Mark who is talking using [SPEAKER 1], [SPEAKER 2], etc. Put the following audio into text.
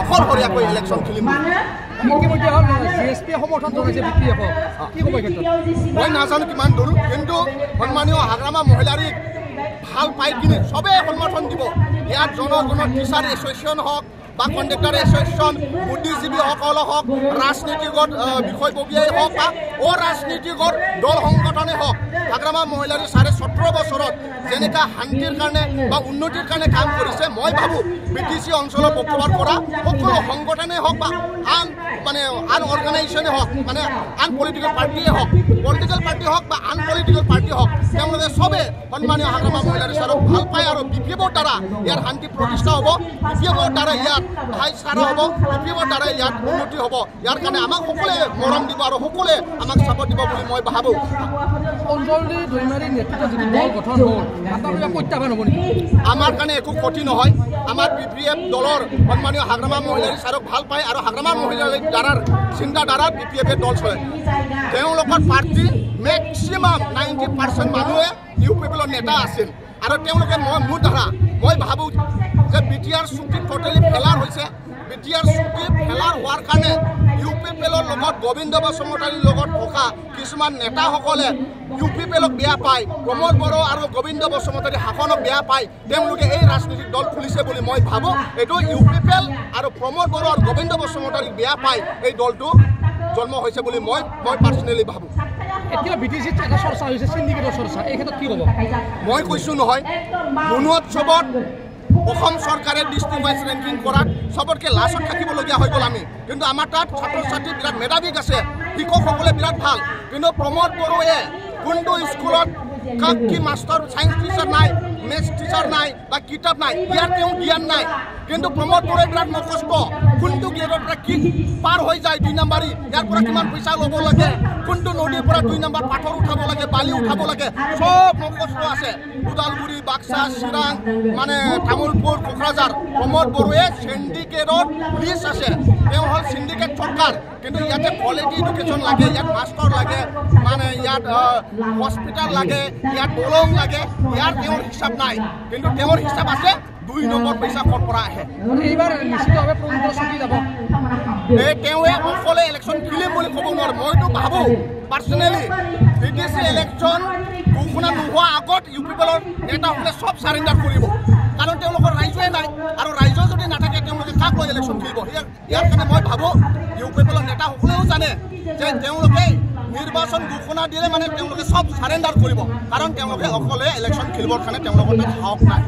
[SPEAKER 1] অকলশৰীয়াকৈ ইলেকশ্যন খেলিম। মই নাজানো কিমান দূৰ, কিন্তু সন্মানীয় হাগ্ৰামা মহিলাৰীক ভাল পাই কিনে চবেই সমৰ্থন দিব। ইয়াত জনগণৰ টিচাৰ এছ'চিয়েশ্যন হওক বা কণ্ডাক্টৰ এছ'চিয়েশ্যন, বুদ্ধিজীৱীসকল হওক, ৰাজনীতিগত বিষয়ববীয়াই হওক বা অৰাজনীতিগত দল সংগঠনে হওক, হাগ্ৰামা মহিলাৰী 17.5 বছৰত যেনেকৈ শান্তিৰ কাৰণে বা উন্নতিৰ কাৰণে কাম কৰিছে, মই ভাবোঁ BTC অঞ্চলত বসবাস কৰা সকলো সংগঠনেই হওক বা আন অৰ্গেনাইজেশ্যনে হওক, মানে আন পলিটিকেল পাৰ্টিয়ে হওক, বা আন পলিটিকেল পাৰ্টি হওক, তেওঁলোকে চবে সন্মানীয় হাগ্ৰামা মহিলাৰী ছাৰক ভাল পায় আৰু BPFৰ দ্বাৰা ইয়াৰ শান্তি প্ৰতিষ্ঠা হ'ব, BPFৰ দ্বাৰা ইয়াত ভাইচাৰা হ'ব, BPFৰ দ্বাৰা ইয়াত উন্নতি হ'ব। ইয়াৰ কাৰণে আমাক সকলোৱে মৰম দিব আৰু সকলোৱে আমাক চাপৰ্ট দিব বুলি মই ভাবোঁ। আমাৰ কাৰণে একো ক্ষতি নহয়। আমাৰ BPF দলৰ সন্মানীয় হাগ্ৰামা মহিলাৰী ছাৰক ভাল পায় আৰু হাগ্ৰামা মহিলাৰীৰ দ্বাৰাৰ চিন্তাধাৰাত BPF দল চলে। তেওঁলোকৰ পাৰ্টি মেক্সিমাম 90% মানুহে UPPৰ নেতা আছিল আৰু তেওঁলোকে মোৰ দ্বাৰা মই ভাবোঁ যে BTR চুক্তি টোটেলি ফেলাৰ হৈছে। BTR চুক্তি ফেলাৰ হোৱাৰ কাৰণে UPPৰ লগত গোবিন্দ বসুমতাৰীৰ লগত থকা কিছুমান নেতাসকলে UPPক বেয়া পায়, প্ৰমোদ বড়ো আৰু গোবিন্দ বসুমতাৰী শাসনক বেয়া পায়, তেওঁলোকে এই ৰাজনৈতিক দল খুলিছে বুলি মই ভাবোঁ। এইটো UPP আৰু প্ৰমোদ বড়ো আৰু গোবিন্দ বসুমতাৰীক বেয়া পায় এই দলটো জন্ম হৈছে বুলি মই পাৰ্চনেলি ভাবোঁ।
[SPEAKER 2] এতিয়া BTCত এটা চৰ্চা হৈছে চিণ্ডিকেটৰ চৰ্চা, এই ক্ষেত্ৰত কি ক'ব?
[SPEAKER 1] মই কৈছোঁ নহয়, মনোৎসৱত অসম চৰকাৰে ডিষ্ট্ৰিক্ট ৱাইজ ৰেংকিং কৰাত চবতকৈ লাষ্টত থাকিবলগীয়া হৈ গ'ল আমি, কিন্তু আমাৰ তাত ছাত্ৰ ছাত্ৰী বিৰাট মেধাৱী আছে, শিক্ষকসকলে বিৰাট ভাল, কিন্তু প্ৰমোদ বড়োৱে কোনটো স্কুলত কি মাষ্টৰ ছায়েন্স টিচাৰ নাই, মেথছ টিচাৰ নাই বা কিতাপ নাই, ইয়াৰ তেওঁ জ্ঞান নাই, কিন্তু প্ৰমোদ বড়োৱে বিৰাট মুখস্থ, কোনটো গ্ৰেডৰ পৰা কি পাৰ হৈ যায় 2 নম্বৰী, ইয়াৰ পৰা কিমান পইচা ল'ব লাগে, কোনটো নদীৰ পৰা 2 নম্বৰ পাথৰ উঠাব লাগে, বালি উঠাব লাগে, চব মুখস্থ আছে। ওদালগুৰি, বাক্সা, চিৰাং, মানে তামোলপুৰ, কোকৰাঝাৰ, প্ৰমোদ বড়োৱে চিণ্ডিকেটত লিষ্ট আছে। তেওঁ হ'ল চিণ্ডিকেট চৰকাৰ, কিন্তু ইয়াতে কোৱালিটি এডুকেশ্যন লাগে, ইয়াত মাষ্টৰ লাগে, মানে ইয়াত হস্পিটেল লাগে, ইয়াত দলং লাগে, ইয়াৰ তেওঁৰ হিচাপ নাই, কিন্তু তেওঁৰ হিচাপ আছে 2 নম্বৰ পইচা ক'ৰ পৰা আহে।
[SPEAKER 2] এইবাৰ নিশ্চিতভাৱে প্ৰমোদ চুটি যাব।
[SPEAKER 1] তেওঁৱে অকলে ইলেকশ্যন খেলিম বুলি ক'ব নোৱাৰে। মইতো ভাবোঁ পাৰ্চনেলি BTC ইলেকশ্যন ঘোষণা নোহোৱা আগত UPPৰ নেতাসকলে চব চাৰেণ্ডাৰ কৰিব, কাৰণ তেওঁলোকৰ ৰাইজে নাই আৰু ৰাইজৰ যদি নাথাকে তেওঁলোকে কাক লৈ ইলেকশ্যন খেলিব। ইয়াৰ কাৰণে মই ভাবোঁ UPPৰ নেতাসকলেও জানে যে তেওঁলোকে নিৰ্বাচন ঘোষণা দিলে মানে তেওঁলোকে চব চাৰেণ্ডাৰ কৰিব, কাৰণ তেওঁলোকে অকলে ইলেকশ্যন খেলিবৰ কাৰণে তেওঁলোকৰ তাত সাহস নাই।